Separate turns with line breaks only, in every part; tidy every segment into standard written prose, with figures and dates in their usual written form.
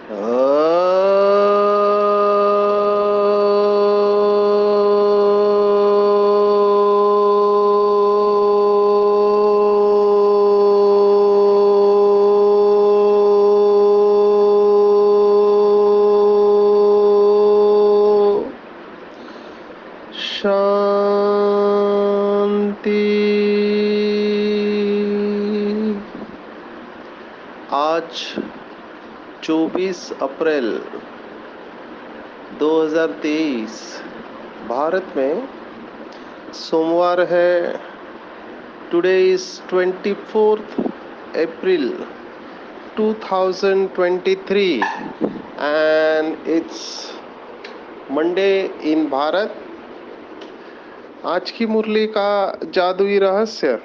शांति। आज 24 अप्रैल 2023 भारत में सोमवार है। Today is 24th April 2023 and it's Monday in Bharat. आज की मुरली का जादुई रहस्य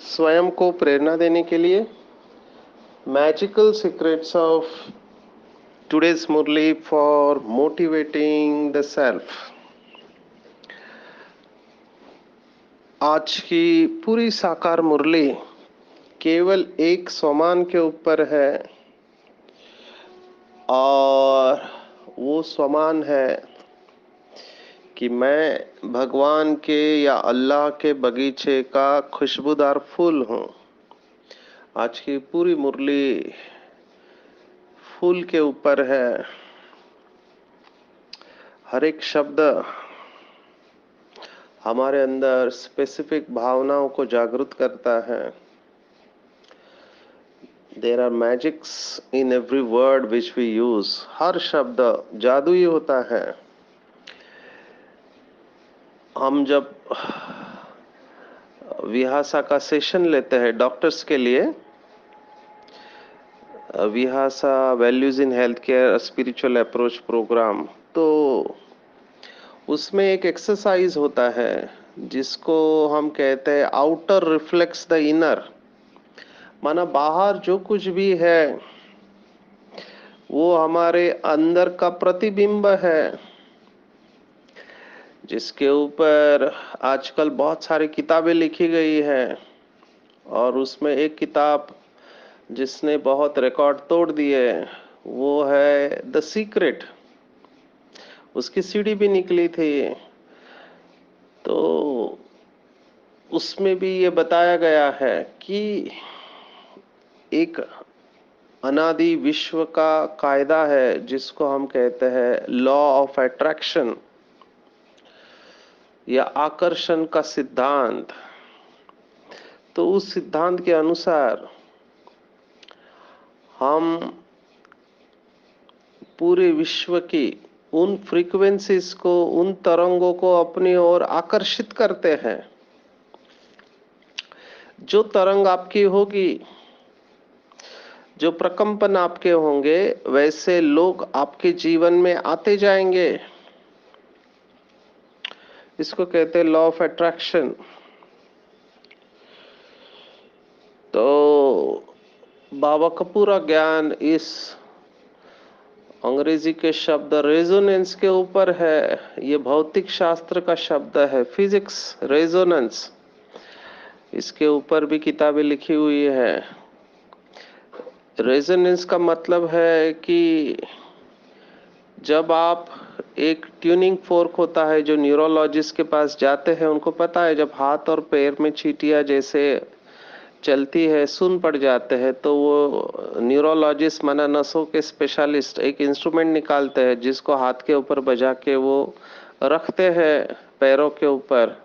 स्वयं को प्रेरणा देने के लिए magical secrets of today's Murli for motivating the self. आज की पूरी साकार मुरली केवल एक स्वमान के ऊपर है और वो स्वमान है कि मैं भगवान के या अल्लाह के बगीचे का खुशबूदार फूल हूँ। आज की पूरी मुरली फूल के ऊपर है। हर एक शब्द हमारे अंदर स्पेसिफिक भावनाओं को जागृत करता है। There are magics in every word which we use. हर शब्द जादुई होता है। हम जब विहासा का सेशन लेते हैं डॉक्टर्स के लिए, विहासा values in health care spiritual approach program, तो उसमें एक एक्सरसाइज होता है जिसको हम कहते हैं आउटर रिफ्लेक्स द इनर। माना बाहर जो कुछ भी है वो हमारे अंदर का प्रतिबिंब है, जिसके ऊपर आजकल बहुत सारी किताबें लिखी गई है। और उसमें एक किताब जिसने बहुत रिकॉर्ड तोड़ दिए वो है द सीक्रेट। उसकी सीडी भी निकली थी। तो उसमें भी ये बताया गया है कि एक अनादि विश्व का कायदा है जिसको हम कहते हैं लॉ ऑफ अट्रैक्शन या आकर्षण का सिद्धांत। तो उस सिद्धांत के अनुसार हम पूरे विश्व की उन फ्रीक्वेंसीज को, उन तरंगों को अपनी ओर आकर्षित करते हैं। जो तरंग आपकी होगी, जो प्रकंपन आपके होंगे, वैसे लोग आपके जीवन में आते जाएंगे। इसको कहते हैं लॉ ऑफ अट्रैक्शन। तो बाबा का पूरा ज्ञान इस अंग्रेजी के शब्द रेजोनेंस के ऊपर है। ये भौतिक शास्त्र का शब्द है, फिजिक्स रेजोनेंस। इसके ऊपर भी किताबें लिखी हुई है। रेजोनेंस का मतलब है कि जब आप एक ट्यूनिंग फोर्क होता है, जो न्यूरोलॉजिस्ट के पास जाते हैं उनको पता है, जब हाथ और पैर में चींटियां जैसे चलती है, सुन पड़ जाते हैं, तो वो न्यूरोलॉजिस्ट माना नसों के स्पेशलिस्ट एक इंस्ट्रूमेंट निकालते हैं जिसको हाथ के ऊपर बजा के वो रखते हैं पैरों के ऊपर,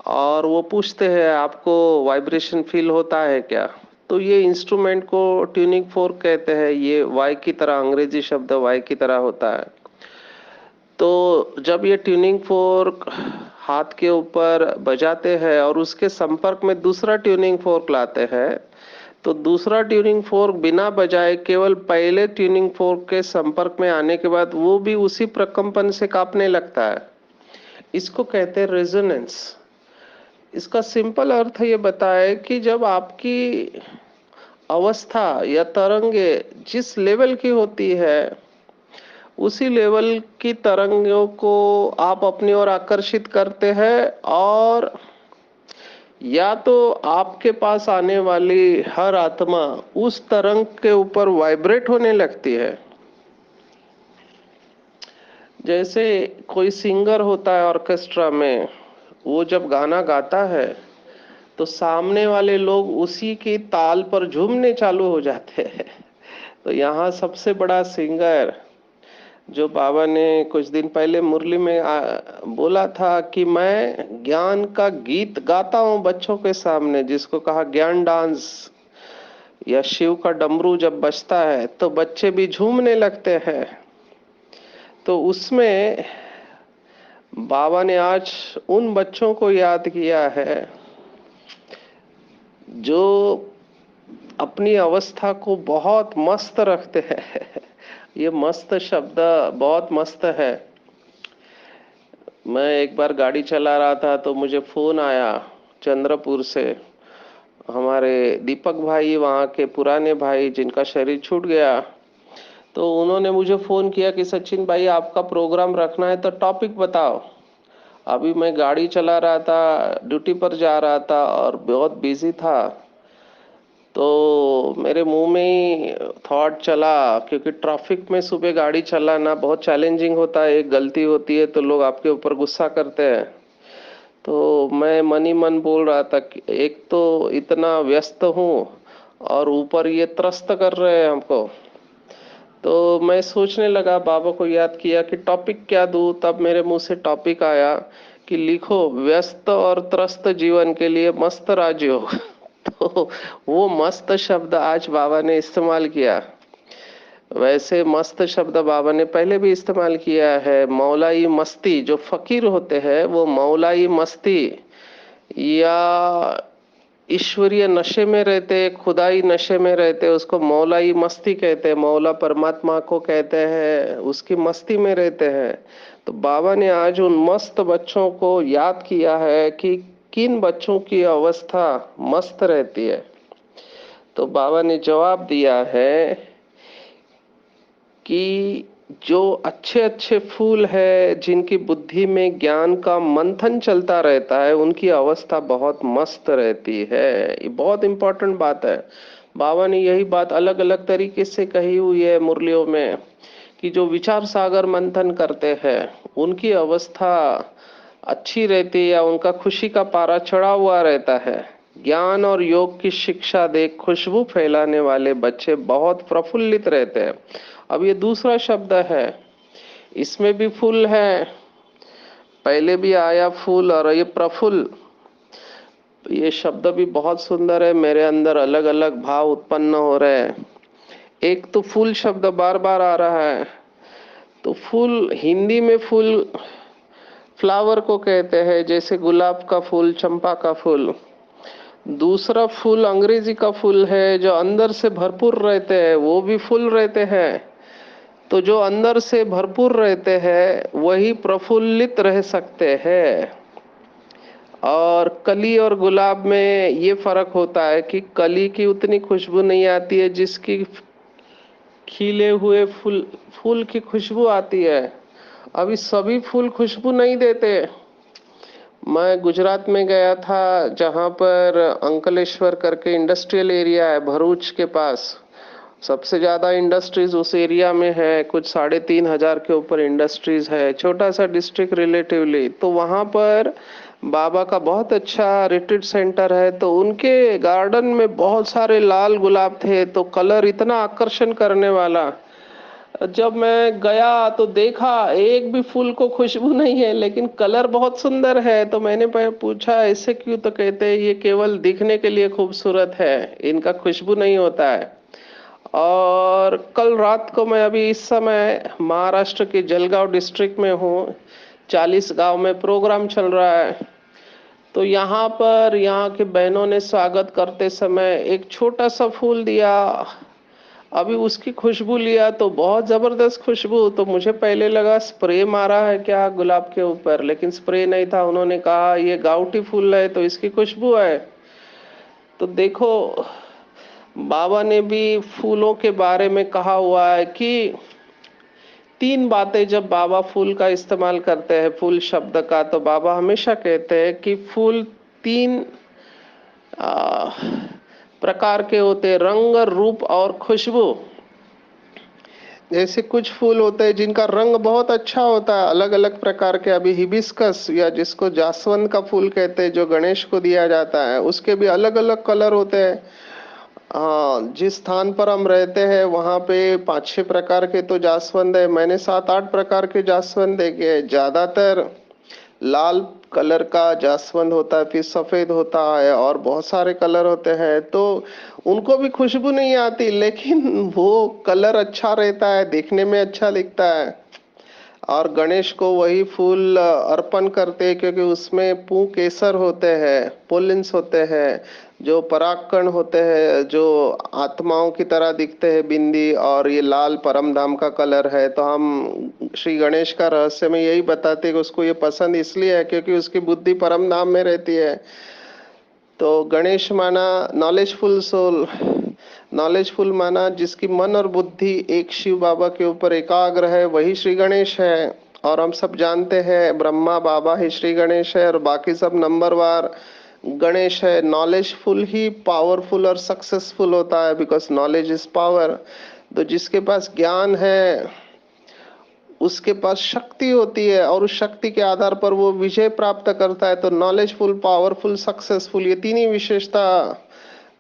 और वो पूछते हैं आपको वाइब्रेशन फील होता है क्या। तो ये इंस्ट्रूमेंट को ट्यूनिंग फोर्क कहते हैं। ये वाई की तरह, अंग्रेजी शब्द वाई की तरह होता है। तो जब ये ट्यूनिंग फोर्क हाथ के ऊपर बजाते हैं और उसके संपर्क में दूसरा ट्यूनिंग फोर्क लाते हैं, तो दूसरा ट्यूनिंग फोर्क बिना बजाए केवल पहले ट्यूनिंग फोर्क के संपर्क में आने के बाद वो भी उसी प्रकंपन से कांपने लगता है। इसको कहते हैं रेजोनेंस। इसका सिंपल अर्थ ये बताए कि जब आपकी अवस्था या तरंगे जिस लेवल की होती है, उसी लेवल की तरंगों को आप अपनी ओर आकर्षित करते हैं और या तो आपके पास आने वाली हर आत्मा उस तरंग के ऊपर वाइब्रेट होने लगती है। जैसे कोई सिंगर होता है ऑर्केस्ट्रा में, वो जब गाना गाता है तो सामने वाले लोग उसी की ताल पर झूमने चालू हो जाते हैं। तो यहाँ सबसे बड़ा सिंगर जो बाबा ने कुछ दिन पहले मुरली में बोला था कि मैं ज्ञान का गीत गाता हूँ बच्चों के सामने, जिसको कहा ज्ञान डांस, या शिव का डमरू जब बजता है तो बच्चे भी झूमने लगते हैं। तो उसमें बाबा ने आज उन बच्चों को याद किया है जो अपनी अवस्था को बहुत मस्त रखते हैं। ये मस्त शब्द बहुत मस्त है। मैं एक बार गाड़ी चला रहा था तो मुझे फोन आया चंद्रपुर से, हमारे दीपक भाई, वहाँ के पुराने भाई जिनका शरीर छूट गया, तो उन्होंने मुझे फोन किया कि सचिन भाई आपका प्रोग्राम रखना है तो टॉपिक बताओ। अभी मैं गाड़ी चला रहा था, ड्यूटी पर जा रहा था और बहुत बिजी था, तो मेरे मुंह में ही थॉट चला, क्योंकि ट्रैफिक में सुबह गाड़ी चलाना बहुत चैलेंजिंग होता है, एक गलती होती है तो लोग आपके ऊपर गुस्सा करते हैं। तो मैं मन ही मन बोल रहा था कि एक तो इतना व्यस्त हूँ और ऊपर ये त्रस्त कर रहे हैं हमको। तो मैं सोचने लगा, बाबा को याद किया कि टॉपिक क्या दूं, तब मेरे मुंह से टॉपिक आया कि लिखो व्यस्त और त्रस्त जीवन के लिए मस्त राजयोग। तो वो मस्त शब्द आज बाबा ने इस्तेमाल किया। वैसे मस्त शब्द बाबा ने पहले भी इस्तेमाल किया है। मौलाई मस्ती, जो फकीर होते हैं वो मौलाई मस्ती या ईश्वरीय नशे में रहते, खुदाई नशे में रहते, उसको मौलाई मस्ती कहते हैं। मौला परमात्मा को कहते हैं, उसकी मस्ती में रहते हैं। तो बाबा ने आज उन मस्त बच्चों को याद किया है कि किन बच्चों की अवस्था मस्त रहती है। तो बाबा ने जवाब दिया है कि जो अच्छे अच्छे फूल है, जिनकी बुद्धि में ज्ञान का मंथन चलता रहता है, उनकी अवस्था बहुत मस्त रहती है। ये बहुत इंपॉर्टेंट बात है। बाबा ने यही बात अलग अलग तरीके से कही हुई है मुरलियों में कि जो विचार सागर मंथन करते हैं उनकी अवस्था अच्छी रहती है या उनका खुशी का पारा चढ़ा हुआ रहता है। ज्ञान और योग की शिक्षा दे खुशबू फैलाने वाले बच्चे बहुत प्रफुल्लित रहते हैं। अब ये दूसरा शब्द है, इसमें भी फूल है, पहले भी आया फूल और ये प्रफुल्ल। ये शब्द भी बहुत सुंदर है, मेरे अंदर अलग अलग भाव उत्पन्न हो रहे हैं। एक तो फूल शब्द बार बार आ रहा है, तो फूल हिंदी में फूल फ्लावर को कहते हैं, जैसे गुलाब का फूल, चंपा का फूल। दूसरा फूल अंग्रेजी का फूल है जो अंदर से भरपूर रहते हैं, वो भी फूल रहते हैं। तो जो अंदर से भरपूर रहते हैं वही प्रफुल्लित रह सकते हैं। और कली और गुलाब में ये फर्क होता है कि कली की उतनी खुशबू नहीं आती है जिसकी खिले हुए फूल फूल की खुशबू आती है। अभी सभी फूल खुशबू नहीं देते। मैं गुजरात में गया था, जहाँ पर अंकलेश्वर करके इंडस्ट्रियल एरिया है भरूच के पास। सबसे ज्यादा इंडस्ट्रीज उस एरिया में है, कुछ 3,500 के ऊपर इंडस्ट्रीज है, छोटा सा डिस्ट्रिक्ट रिलेटिवली। तो वहां पर बाबा का बहुत अच्छा रिट्रीट सेंटर है, तो उनके गार्डन में बहुत सारे लाल गुलाब थे, तो कलर इतना आकर्षण करने वाला। जब मैं गया तो देखा एक भी फूल को खुशबू नहीं है, लेकिन कलर बहुत सुंदर है। तो मैंने पूछा ऐसे क्यों, तो कहते हैं ये केवल दिखने के लिए खूबसूरत है, इनका खुशबू नहीं होता है। और कल रात को, मैं अभी इस समय महाराष्ट्र के जलगांव डिस्ट्रिक्ट में हूँ, 40 गांव में प्रोग्राम चल रहा है। तो यहाँ पर यहाँ के बहनों ने स्वागत करते समय एक छोटा सा फूल दिया। अभी उसकी खुशबू लिया तो बहुत जबरदस्त खुशबू। तो मुझे पहले लगा स्प्रे मारा है क्या गुलाब के ऊपर, लेकिन स्प्रे नहीं था। उन्होंने कहा ये गावठी फूल है तो इसकी खुशबू है। तो देखो, बाबा ने भी फूलों के बारे में कहा हुआ है कि 3 बातें जब बाबा फूल का इस्तेमाल करते हैं, फूल शब्द का, तो बाबा हमेशा कहते हैं कि फूल 3 आ, प्रकार के होते, रंग रूप और खुशबू। जैसे कुछ फूल होते हैं जिनका रंग बहुत अच्छा होता है, अलग अलग प्रकार के। अभी हिबिस्कस या जिसको जासवंत का फूल कहते हैं, जो गणेश को दिया जाता है, उसके भी अलग अलग कलर होते हैं। हाँ, जिस स्थान पर हम रहते हैं वहां पे 5-6 प्रकार के तो जासवंत है। मैंने 7-8 प्रकार के जासवंत देखे हैं। ज्यादातर लाल कलर का जासवंत होता है, फिर सफेद होता है, और बहुत सारे कलर होते हैं। तो उनको भी खुशबू नहीं आती, लेकिन वो कलर अच्छा रहता है, देखने में अच्छा दिखता है। और गणेश को वही फूल अर्पण करते हैं, क्योंकि उसमें पू केसर होते हैं, पोलिन्स होते हैं, जो परागकण होते हैं, जो आत्माओं की तरह दिखते हैं, बिंदी। और ये लाल परम धाम का कलर है। तो हम श्री गणेश का रहस्य में यही बताते हैं कि उसको ये पसंद इसलिए है क्योंकि उसकी बुद्धि परम धाम में रहती है। तो गणेश माना नॉलेजफुल सोल, नॉलेजफुल माना जिसकी मन और बुद्धि एक शिव बाबा के ऊपर एकाग्र है, वही श्री गणेश है। और हम सब जानते हैं ब्रह्मा बाबा ही श्री गणेश है, और बाकी सब नंबरवार गणेश है। नॉलेजफुल ही पावरफुल और सक्सेसफुल होता है, बिकॉज नॉलेज इज पावर। तो जिसके पास ज्ञान है उसके पास शक्ति होती है, और उस शक्ति के आधार पर वो विजय प्राप्त करता है। तो नॉलेजफुल, पावरफुल, सक्सेसफुल, ये तीन ही विशेषता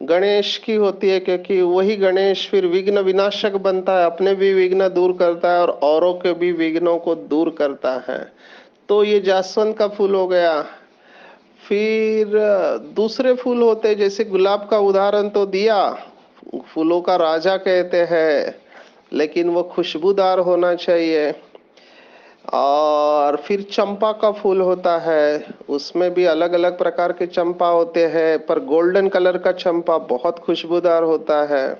गणेश की होती है, क्योंकि वही गणेश फिर विघ्न विनाशक बनता है, अपने भी विघ्न दूर करता है और औरों के भी विघ्नों को दूर करता है। तो ये जासवंत का फूल हो गया। फिर दूसरे फूल होते हैं, जैसे गुलाब का उदाहरण तो दिया, फूलों का राजा कहते हैं, लेकिन वो खुशबूदार होना चाहिए। और फिर चंपा का फूल होता है, उसमें भी अलग अलग प्रकार के चंपा होते हैं, पर गोल्डन कलर का चंपा बहुत खुशबूदार होता है।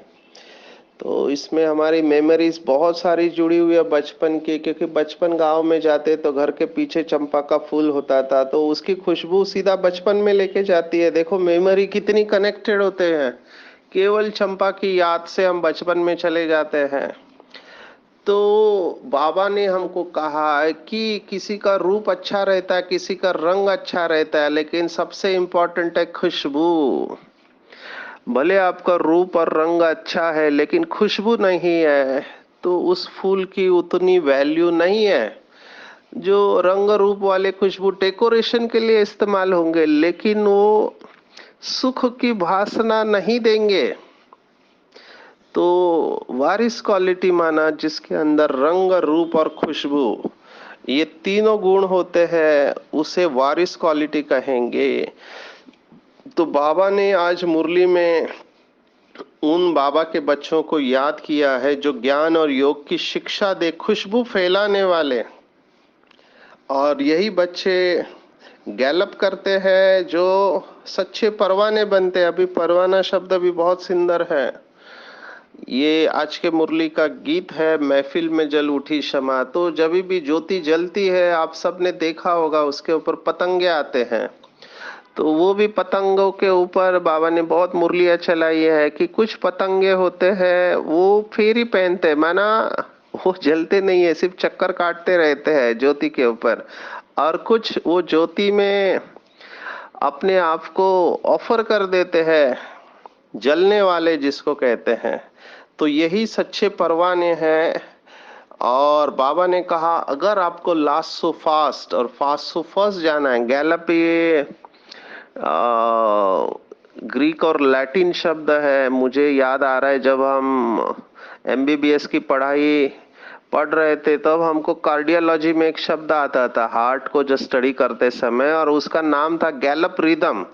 तो इसमें हमारी मेमोरीज बहुत सारी जुड़ी हुई है बचपन की, क्योंकि बचपन गांव में जाते तो घर के पीछे चंपा का फूल होता था, तो उसकी खुशबू सीधा बचपन में लेके जाती है। देखो मेमोरी कितनी कनेक्टेड होते हैं, केवल चंपा की याद से हम बचपन में चले जाते हैं। तो बाबा ने हमको कहा है कि किसी का रूप अच्छा रहता है, किसी का रंग अच्छा रहता है, लेकिन सबसे इम्पोर्टेंट है खुशबू। भले आपका रूप और रंग अच्छा है, लेकिन खुशबू नहीं है तो उस फूल की उतनी वैल्यू नहीं है। जो रंग रूप वाले खुशबू डेकोरेशन के लिए इस्तेमाल होंगे, लेकिन वो सुख की भासना नहीं देंगे। तो वारिस क्वालिटी माना जिसके अंदर रंग रूप और खुशबू, ये तीनों गुण होते हैं, उसे वारिस क्वालिटी कहेंगे। तो बाबा ने आज मुरली में उन बाबा के बच्चों को याद किया है जो ज्ञान और योग की शिक्षा दे, खुशबू फैलाने वाले। और यही बच्चे गैलप करते हैं, जो सच्चे परवाने बनते हैं। अभी परवाना शब्द भी बहुत सुंदर है। ये आज के मुरली का गीत है, महफिल में जल उठी शमा। तो जब भी ज्योति जलती है, आप सबने देखा होगा, उसके ऊपर पतंगे आते हैं। तो वो भी पतंगों के ऊपर बाबा ने बहुत मुरलियां चलाई है कि कुछ पतंगे होते हैं वो फेरी पहनते हैं, माना वो जलते नहीं है, सिर्फ चक्कर काटते रहते हैं ज्योति के ऊपर। और कुछ वो ज्योति में अपने आप को ऑफर कर देते हैं, जलने वाले जिसको कहते हैं। तो यही सच्चे परवाने हैं। और बाबा ने कहा अगर आपको लास्ट सो फास्ट और फास्ट सो फर्स्ट जाना है, गैलप ये ग्रीक और लैटिन शब्द है। मुझे याद आ रहा है जब हम एमबीबीएस की पढ़ाई पढ़ रहे थे, तब हमको कार्डियोलॉजी में एक शब्द आता था हार्ट को जो स्टडी करते समय, और उसका नाम था गैलप रिदम।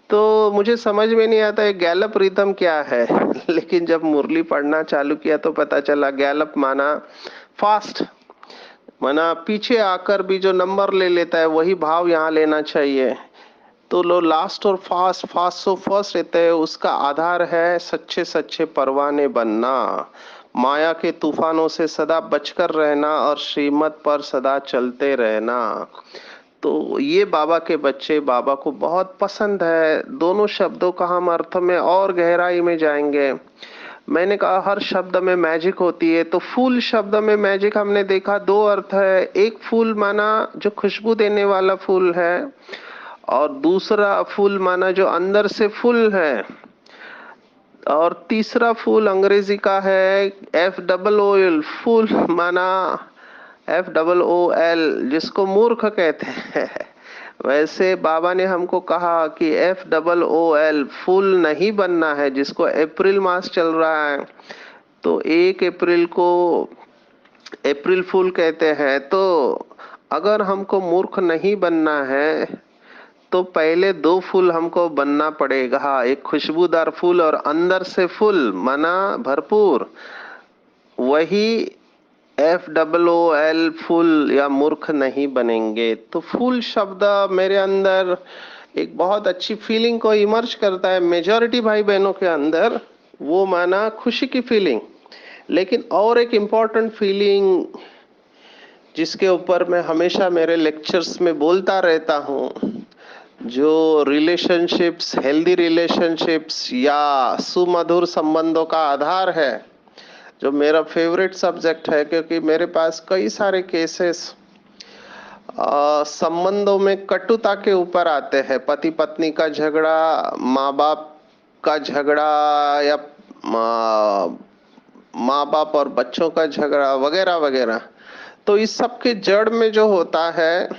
तो मुझे समझ में नहीं आता है गैलप रिदम क्या है लेकिन जब मुरली पढ़ना चालू किया तो पता चला गैलप माना फास्ट, माना पीछे आकर भी जो नंबर ले लेता है, वही भाव यहाँ लेना चाहिए। तो लो लास्ट और फास्ट, फास्ट सो फर्स्ट रहते हैं, उसका आधार है सच्चे सच्चे परवाने बनना, माया के तूफानों से सदा बचकर रहना और श्रीमत पर सदा चलते रहना। तो ये बाबा के बच्चे बाबा को बहुत पसंद है। दोनों शब्दों का हम अर्थ में और गहराई में जाएंगे। मैंने कहा हर शब्द में मैजिक होती है, तो फूल शब्द में मैजिक हमने देखा दो अर्थ है। एक फूल माना जो खुशबू देने वाला फूल है, और दूसरा फूल माना जो अंदर से फुल है, और तीसरा फूल अंग्रेजी का है FOOL, फूल माना FOOL, जिसको मूर्ख कहते हैं। वैसे बाबा ने हमको कहा कि FOOL फूल नहीं बनना है। जिसको अप्रैल मास चल रहा है तो 1 अप्रैल को अप्रैल फूल कहते हैं। तो अगर हमको मूर्ख नहीं बनना है तो पहले 2 फूल हमको बनना पड़ेगा, एक खुशबूदार फूल और अंदर से फूल माना भरपूर, वही FOOL फूल या मूर्ख नहीं बनेंगे। तो फूल शब्द मेरे अंदर एक बहुत अच्छी फीलिंग को इमर्ज करता है मेजॉरिटी भाई बहनों के अंदर, वो माना खुशी की फीलिंग। लेकिन और एक इम्पॉर्टेंट फीलिंग जिसके ऊपर मैं हमेशा मेरे लेक्चर्स में बोलता रहता हूँ, जो रिलेशनशिप्स, हेल्दी रिलेशनशिप्स या सुमधुर संबंधों का आधार है, जो मेरा फेवरेट सब्जेक्ट है, क्योंकि मेरे पास कई सारे केसेस संबंधों में कटुता के ऊपर आते हैं। पति पत्नी का झगड़ा, माँ बाप का झगड़ा, या माँ बाप और बच्चों का झगड़ा वगैरह वगैरह। तो इस सब के जड़ में जो होता है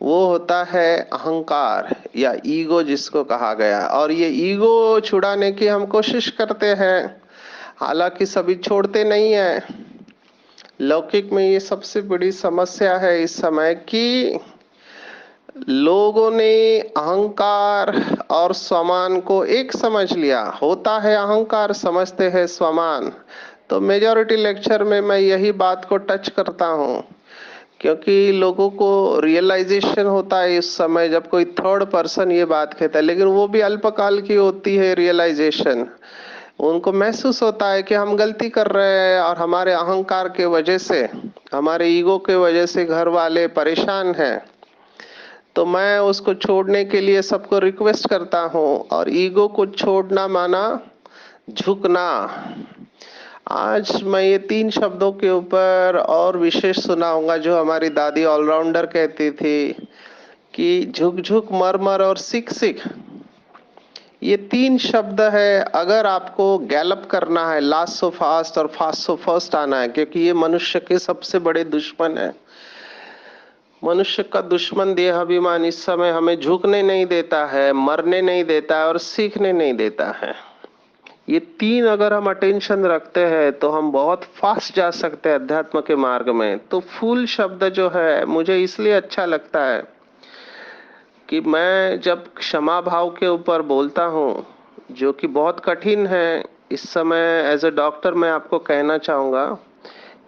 वो होता है अहंकार या ईगो, जिसको कहा गया। और ये ईगो छुड़ाने की हम कोशिश करते हैं, हालांकि सभी छोड़ते नहीं है। लौकिक में ये सबसे बड़ी समस्या है इस समय कि लोगों ने अहंकार और स्वमान को एक समझ लिया। होता है अहंकार, समझते हैं स्वमान। तो मेजॉरिटी लेक्चर में मैं यही बात को टच करता हूँ, क्योंकि लोगों को रियलाइजेशन होता है इस समय जब कोई थर्ड पर्सन ये बात कहता है, लेकिन वो भी अल्पकाल की होती है रियलाइजेशन। उनको महसूस होता है कि हम गलती कर रहे हैं और हमारे अहंकार के वजह से, हमारे ईगो के वजह से घर वाले परेशान हैं। तो मैं उसको छोड़ने के लिए सबको रिक्वेस्ट करता हूँ। और ईगो को छोड़ना माना झुकना। आज मैं ये 3 शब्दों के ऊपर और विशेष सुनाऊंगा, जो हमारी दादी ऑलराउंडर कहती थी कि झुक झुक, मर मर और सिख सिख। ये 3 शब्द है। अगर आपको गैलप करना है, लास्ट सो फास्ट और फास्ट सो फर्स्ट आना है, क्योंकि ये मनुष्य के सबसे बड़े दुश्मन है। मनुष्य का दुश्मन देहाभिमान इस समय हमें झुकने नहीं देता है, मरने नहीं देता है और सीखने नहीं देता है। ये 3 अगर हम अटेंशन रखते हैं तो हम बहुत फास्ट जा सकते हैं अध्यात्म के मार्ग में। तो फूल शब्द जो है मुझे इसलिए अच्छा लगता है कि मैं जब क्षमा भाव के ऊपर बोलता हूँ, जो कि बहुत कठिन है इस समय, एज अ डॉक्टर मैं आपको कहना चाहूँगा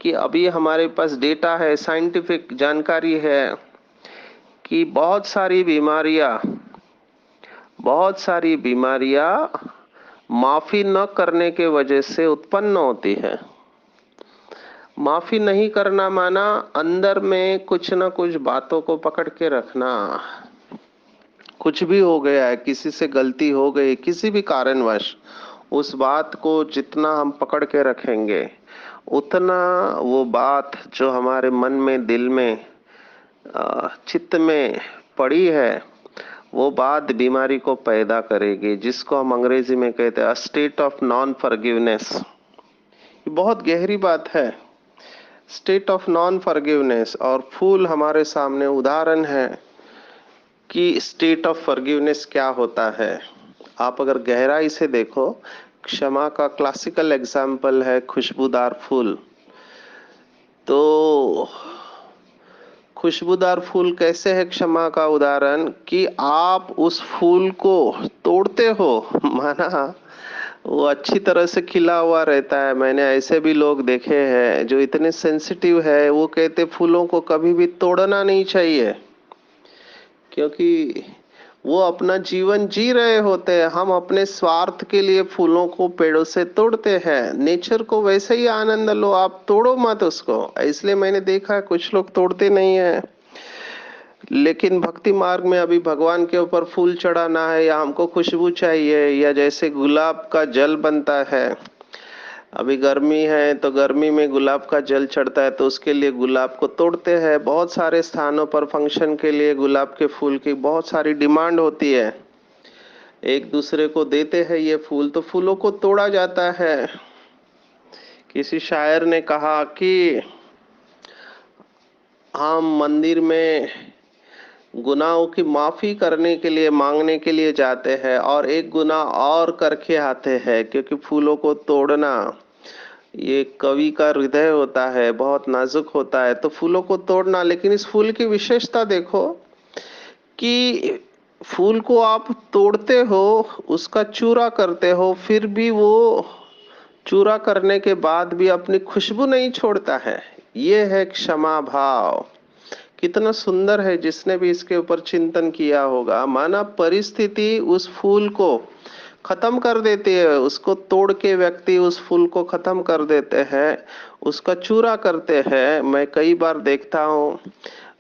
कि अभी हमारे पास डेटा है, साइंटिफिक जानकारी है कि बहुत सारी बीमारियां माफी न करने के वजह से उत्पन्न होती है। माफी नहीं करना माना अंदर में कुछ ना कुछ बातों को पकड़ के रखना। कुछ भी हो गया है, किसी से गलती हो गई किसी भी कारणवश, उस बात को जितना हम पकड़ के रखेंगे उतना वो बात जो हमारे मन में, दिल में, चित्त में पड़ी है, वो बात बीमारी को पैदा करेगी, जिसको हम अंग्रेजी में कहते हैं स्टेट ऑफ नॉन फॉरगिवनेस। ये बहुत गहरी बात है, स्टेट ऑफ नॉन फॉरगिवनेस। और फूल हमारे सामने उदाहरण है कि स्टेट ऑफ फॉरगिवनेस क्या होता है। आप अगर गहराई से देखो, क्षमा का क्लासिकल एग्जाम्पल है खुशबूदार फूल। तो खुशबूदार फूल कैसे है क्षमा का उदाहरण कि आप उस फूल को तोड़ते हो, माना वो अच्छी तरह से खिला हुआ रहता है। मैंने ऐसे भी लोग देखे हैं जो इतने सेंसिटिव है, वो कहते फूलों को कभी भी तोड़ना नहीं चाहिए, क्योंकि वो अपना जीवन जी रहे होते हैं। हम अपने स्वार्थ के लिए फूलों को पेड़ों से तोड़ते हैं। नेचर को वैसे ही आनंद लो, आप तोड़ो मत उसको। इसलिए मैंने देखा है कुछ लोग तोड़ते नहीं है। लेकिन भक्ति मार्ग में अभी भगवान के ऊपर फूल चढ़ाना है, या हमको खुशबू चाहिए, या जैसे गुलाब का जल बनता है, अभी गर्मी है तो गर्मी में गुलाब का जल चढ़ता है तो उसके लिए गुलाब को तोड़ते हैं। बहुत सारे स्थानों पर फंक्शन के लिए गुलाब के फूल की बहुत सारी डिमांड होती है, एक दूसरे को देते हैं ये फूल, तो फूलों को तोड़ा जाता है। किसी शायर ने कहा कि हम मंदिर में गुनाहों की माफी करने के लिए, मांगने के लिए जाते हैं और एक गुनाह और करके आते हैं, क्योंकि फूलों को तोड़ना ये कवि का हृदय होता है, बहुत नाजुक होता है, तो फूलों को तोड़ना। लेकिन इस फूल की विशेषता देखो कि फूल को आप तोड़ते हो, उसका चूरा करते हो, फिर भी वो चूरा करने के बाद भी अपनी खुशबू नहीं छोड़ता है। ये है क्षमा भाव। कितना सुंदर है, जिसने भी इसके ऊपर चिंतन किया होगा। माना परिस्थिति उस फूल को खत्म कर देती है, उसको तोड़ के व्यक्ति उस फूल को खत्म कर देते हैं, उसका चूरा करते हैं। मैं कई बार देखता हूँ,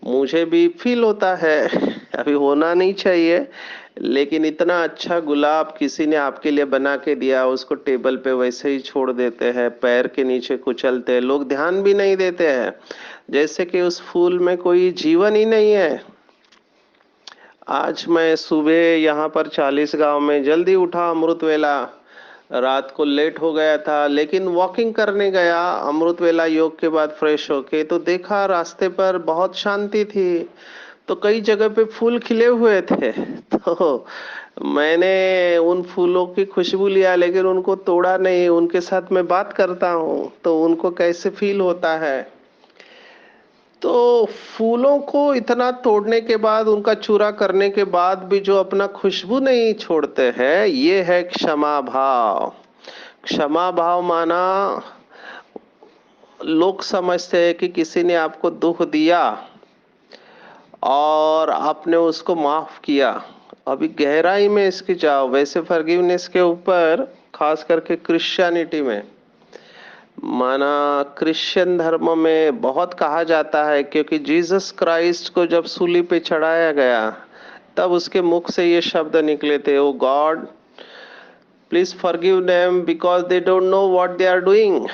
मुझे भी फील होता है, अभी होना नहीं चाहिए, लेकिन इतना अच्छा गुलाब किसी ने आपके लिए बना के दिया, उसको टेबल पे वैसे ही छोड़ देते हैं, पैर के नीचे कुचलते हैं, लोग ध्यान भी नहीं देते हैं, जैसे कि उस फूल में कोई जीवन ही नहीं है। आज मैं सुबह यहाँ पर 40 गांव में जल्दी उठा, अमृत वेला, रात को लेट हो गया था, लेकिन वॉकिंग करने गया अमृत वेला योग के बाद फ्रेश होके, तो देखा रास्ते पर बहुत शांति थी, तो कई जगह पे फूल खिले हुए थे। तो मैंने उन फूलों की खुशबू लिया, लेकिन उनको तोड़ा नहीं, उनके साथ मैं बात करता हूँ तो उनको कैसे फील होता है। तो फूलों को इतना तोड़ने के बाद, उनका चूरा करने के बाद भी जो अपना खुशबू नहीं छोड़ते हैं, ये है क्षमा भाव। क्षमा भाव माना, लोग समझते हैं कि किसी ने आपको दुख दिया और आपने उसको माफ किया। अभी गहराई में इसकी जाओ। वैसे फॉरगिवनेस के ऊपर खास करके क्रिश्चियनिटी में, माना क्रिश्चियन धर्म में बहुत कहा जाता है, क्योंकि जीसस क्राइस्ट को जब सूली पे चढ़ाया गया तब उसके मुख से ये शब्द निकले थे, oh God please forgive them because they don't know what they are doing.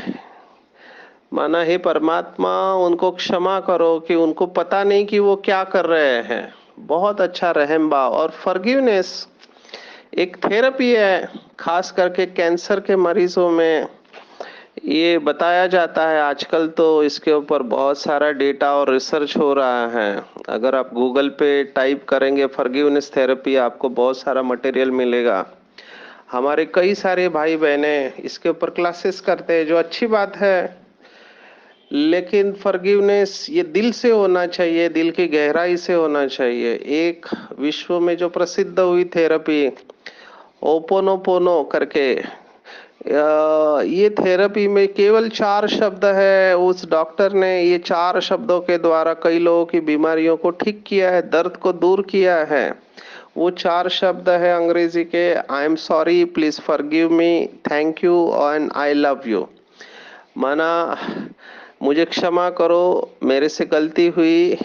माना हे परमात्मा, उनको क्षमा करो कि उनको पता नहीं कि वो क्या कर रहे हैं। बहुत अच्छा रहम भाव। और फॉरगिवनेस एक थेरेपी है, खास करके कैंसर के मरीजों में ये बताया जाता है। आजकल तो इसके ऊपर बहुत सारा डेटा और रिसर्च हो रहा है। अगर आप गूगल पे टाइप करेंगे फॉरगिवनेस थेरेपी, आपको बहुत सारा मटेरियल मिलेगा। हमारे कई सारे भाई बहने इसके ऊपर क्लासेस करते हैं, जो अच्छी बात है। लेकिन फॉरगिवनेस ये दिल से होना चाहिए, दिल की गहराई से होना चाहिए। एक विश्व में जो प्रसिद्ध हुई थेरेपी ओपोनोपोनो करके, ये थेरेपी में केवल 4 शब्द है। उस डॉक्टर ने ये 4 शब्दों के द्वारा कई लोगों की बीमारियों को ठीक किया है, दर्द को दूर किया है। वो 4 शब्द है अंग्रेजी के, I am sorry, please forgive me, thank you and I love you. माना मुझे क्षमा करो, मेरे से गलती हुई,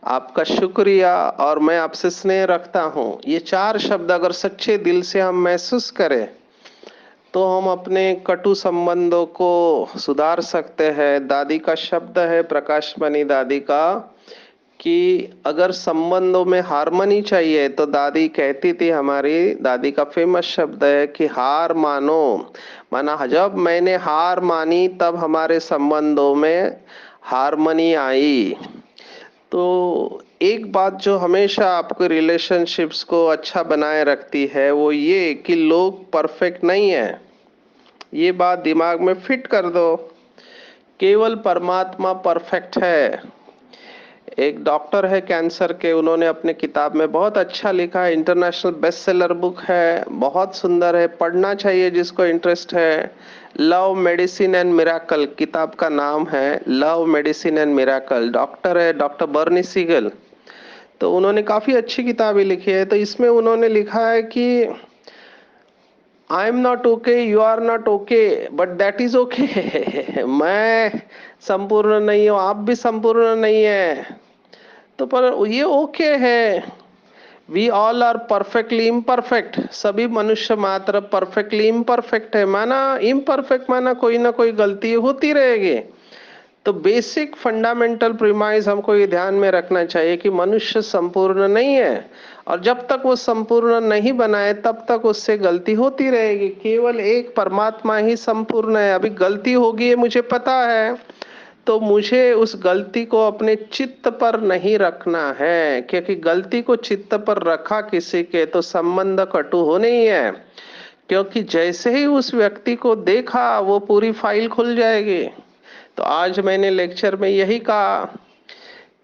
आपका शुक्रिया और मैं आपसे स्नेह रखता हूँ। ये 4 शब्द अगर सच्चे दिल से हम महसूस करें तो हम अपने कटु संबंधों को सुधार सकते हैं। दादी का शब्द है, प्रकाश मणि दादी का, कि अगर संबंधों में हारमोनी चाहिए तो दादी कहती थी, हमारी दादी का फेमस शब्द है कि हार मानो। माना जब मैंने हार मानी तब हमारे संबंधों में हारमोनी आई। तो एक बात जो हमेशा आपके रिलेशनशिप्स को अच्छा बनाए रखती है वो ये कि लोग परफेक्ट नहीं है। ये बात दिमाग में फिट कर दो, केवल परमात्मा परफेक्ट है। एक डॉक्टर है कैंसर के, उन्होंने अपने किताब में बहुत अच्छा लिखा है, इंटरनेशनल बेस्ट सेलर बुक है, बहुत सुंदर है, पढ़ना चाहिए जिसको इंटरेस्ट है। लव मेडिसिन एंड मिराकल किताब का नाम है, love medicine and miracle. Doctor है डॉक्टर बर्नी सीगल, तो उन्होंने काफी अच्छी किताबें लिखी है। तो इसमें उन्होंने लिखा है कि I am not okay, you are not okay, but that is okay. मैं संपूर्ण नहीं हूं, आप भी संपूर्ण नहीं है, तो पर ये ओके है। We all are perfectly imperfect, सभी मनुष्य मात्र परफेक्टली इम्परफेक्ट है, माना इम्परफेक्ट माना कोई ना कोई गलती होती रहेगी। तो बेसिक फंडामेंटल प्रीमाइस हमको ये ध्यान में रखना चाहिए कि मनुष्य संपूर्ण नहीं है, और जब तक वो संपूर्ण नहीं बनाए तब तक उससे गलती होती रहेगी। केवल एक परमात्मा ही संपूर्ण है। अभी गलती होगी ये मुझे पता है, तो मुझे उस गलती को अपने चित्त पर नहीं रखना है, क्योंकि गलती को चित्त पर रखा किसी के तो संबंध कटु होने ही है। क्योंकि जैसे ही उस व्यक्ति को देखा वो पूरी फाइल खुल जाएगी। तो आज मैंने लेक्चर में यही कहा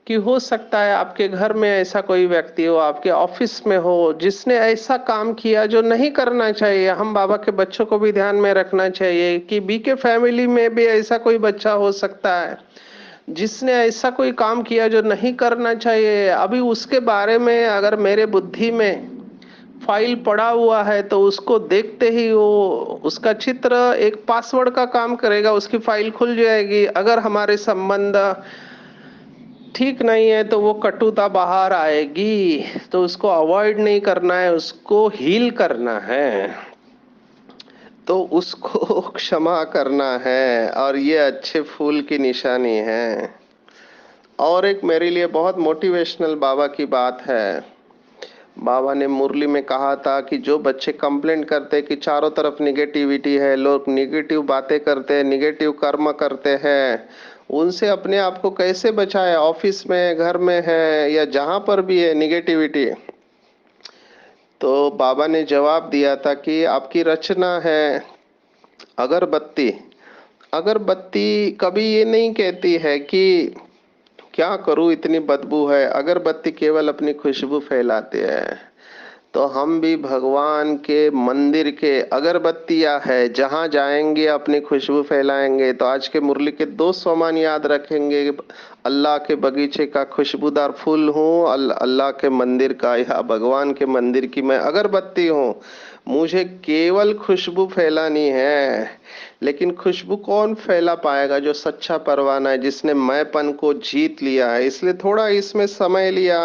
कि हो सकता है आपके घर में ऐसा कोई व्यक्ति हो, आपके ऑफिस में हो, जिसने ऐसा काम किया जो नहीं करना चाहिए। हम बाबा के बच्चों को भी ध्यान में रखना चाहिए कि बी के फैमिली में भी ऐसा कोई बच्चा हो सकता है जिसने ऐसा कोई काम किया जो नहीं करना चाहिए। अभी उसके बारे में अगर मेरे बुद्धि में फाइल पड़ा हुआ है तो उसको देखते ही वो उसका चित्र एक पासवर्ड का काम करेगा, उसकी फाइल खुल जाएगी। अगर हमारे संबंध ठीक नहीं है तो वो कटुता बाहर आएगी। तो उसको अवॉइड नहीं करना है, उसको हील करना है, तो उसको क्षमा करना है, और ये अच्छे फूल की निशानी है। और एक मेरे लिए बहुत मोटिवेशनल बाबा की बात है। बाबा ने मुरली में कहा था कि जो बच्चे कंप्लेंट करते हैं कि चारों तरफ निगेटिविटी है, लोग निगेटिव बातें करते हैं, निगेटिव कर्म करते हैं, उनसे अपने आप को कैसे बचाए। ऑफिस में, घर में है, या जहां पर भी है निगेटिविटी, तो बाबा ने जवाब दिया था कि आपकी रचना है अगरबत्ती। अगरबत्ती कभी ये नहीं कहती है कि क्या करूं इतनी बदबू है, अगरबत्ती केवल अपनी खुशबू फैलाती है। तो हम भी भगवान के मंदिर के अगरबत्तियां है, जहां जाएंगे अपनी खुशबू फैलाएंगे। तो आज के मुरली के दो स्वमान याद रखेंगे, अल्लाह के बगीचे का खुशबूदार फूल हूँ, अल्लाह के मंदिर का या भगवान के मंदिर की मैं अगरबत्ती हूँ। मुझे केवल खुशबू फैलानी है। लेकिन खुशबू कौन फैला पाएगा? जो सच्चा परवाना है, जिसने मैंपन को जीत लिया है। इसलिए थोड़ा इसमें समय लिया।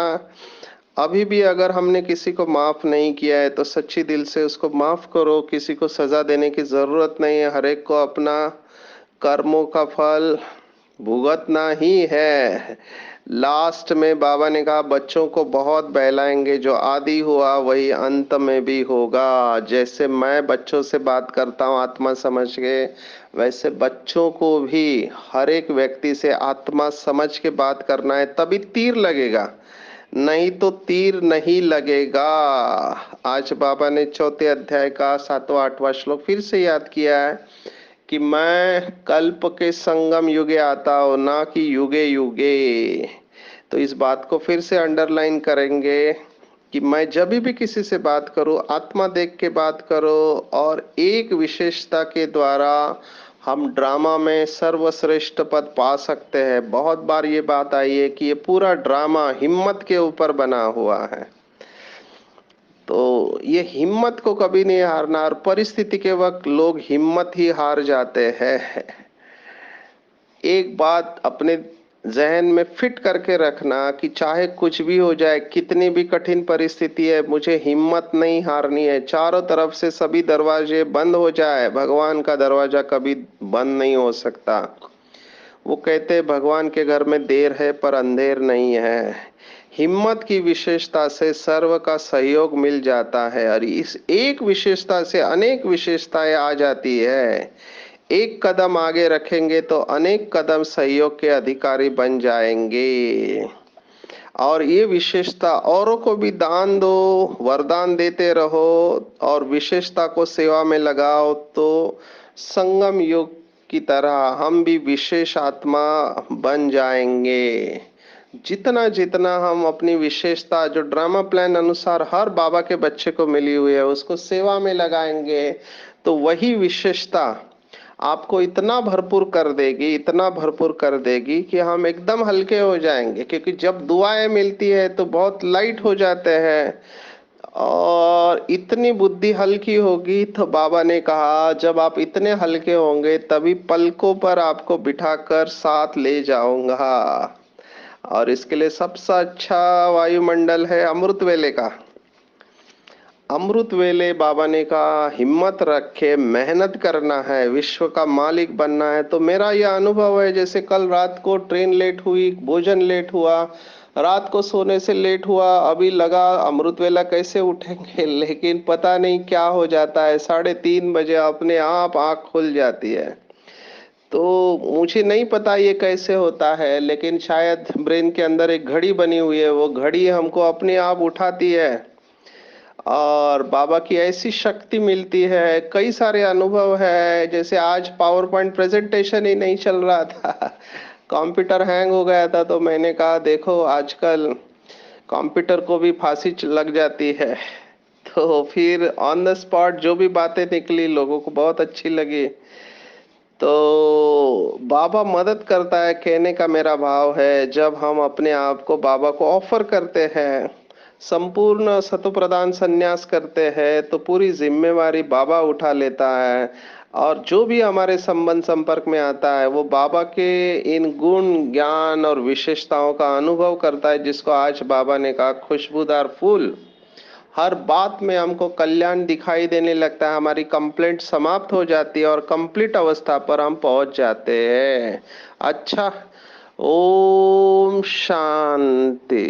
अभी भी अगर हमने किसी को माफ नहीं किया है तो सच्ची दिल से उसको माफ करो। किसी को सजा देने की जरूरत नहीं है। हर एक को अपना कर्मों का फल भुगतना ही है। लास्ट में बाबा ने कहा बच्चों को बहुत बहलाएंगे, जो आदि हुआ वही अंत में भी होगा। जैसे मैं बच्चों से बात करता हूँ आत्मा समझ के, वैसे बच्चों को भी हर एक व्यक्ति से आत्मा समझ के बात करना है, तभी तीर लगेगा, नहीं तो तीर नहीं लगेगा। आज बाबा ने चौथे अध्याय का 7वां 8वां श्लोक फिर से याद किया है कि मैं कल्प के संगम युगे आता हूं, ना कि युगे युगे। तो इस बात को फिर से अंडरलाइन करेंगे कि मैं जब भी किसी से बात करूं आत्मा देख के बात करो। और एक विशेषता के द्वारा हम ड्रामा में सर्वश्रेष्ठ पद पा सकते हैं। बहुत बार ये बात आई है कि ये पूरा ड्रामा हिम्मत के ऊपर बना हुआ है। तो ये हिम्मत को कभी नहीं हारना, और परिस्थिति के वक्त लोग हिम्मत ही हार जाते हैं। एक बात अपने जहन में फिट करके रखना कि चाहे कुछ भी हो जाए, कितनी भी कठिन परिस्थिति है, मुझे हिम्मत नहीं हारनी है। चारों तरफ से सभी दरवाजे बंद हो जाए, भगवान का दरवाजा कभी बंद नहीं हो सकता। वो कहते हैं भगवान के घर में देर है पर अंधेर नहीं है। हिम्मत की विशेषता से सर्व का सहयोग मिल जाता है, और इस एक विशेषता से अनेक विशेषताएं आ जाती है। एक कदम आगे रखेंगे तो अनेक कदम सहयोग के अधिकारी बन जाएंगे। और ये विशेषता औरों को भी दान दो, वरदान देते रहो, और विशेषता को सेवा में लगाओ, तो संगम युग की तरह हम भी विशेष आत्मा बन जाएंगे। जितना जितना हम अपनी विशेषता जो ड्रामा प्लान अनुसार हर बाबा के बच्चे को मिली हुई है उसको सेवा में लगाएंगे, तो वही विशेषता आपको इतना भरपूर कर देगी, इतना भरपूर कर देगी कि हम एकदम हल्के हो जाएंगे। क्योंकि जब दुआएं मिलती है तो बहुत लाइट हो जाते हैं, और इतनी बुद्धि हल्की होगी। तो बाबा ने कहा जब आप इतने हल्के होंगे तभी पलकों पर आपको बिठाकर साथ ले जाऊंगा। और इसके लिए सबसे अच्छा वायुमंडल है अमृत वेले का। अमृत वेले बाबा ने कहा हिम्मत रखे, मेहनत करना है, विश्व का मालिक बनना है। तो मेरा यह अनुभव है, जैसे कल रात को ट्रेन लेट हुई, भोजन लेट हुआ, रात को सोने से लेट हुआ, अभी लगा अमृत वेला कैसे उठेंगे, लेकिन पता नहीं क्या हो जाता है, 3:30 बजे अपने आप आँख खुल जाती है। तो मुझे नहीं पता ये कैसे होता है, लेकिन शायद ब्रेन के अंदर एक घड़ी बनी हुई है, वो घड़ी हमको अपने आप उठाती है और बाबा की ऐसी शक्ति मिलती है। कई सारे अनुभव है, जैसे आज पावर पॉइंट प्रेजेंटेशन ही नहीं चल रहा था कंप्यूटर हैंग हो गया था, तो मैंने कहा देखो आजकल कंप्यूटर को भी फांसी लग जाती है। तो फिर ऑन द स्पॉट जो भी बातें निकली लोगों को बहुत अच्छी लगी। तो बाबा मदद करता है, कहने का मेरा भाव है, जब हम अपने आप को बाबा को ऑफर करते हैं, संपूर्ण सतो प्रदान संन्यास करते हैं, तो पूरी जिम्मेवारी बाबा उठा लेता है। और जो भी हमारे संबंध संपर्क में आता है वो बाबा के इन गुण ज्ञान और विशेषताओं का अनुभव करता है, जिसको आज बाबा ने कहा खुशबूदार फूल। हर बात में हमको कल्याण दिखाई देने लगता है, हमारी कंप्लेंट समाप्त हो जाती है और कंप्लीट अवस्था पर हम पहुंच जाते हैं। अच्छा, ओम शांति।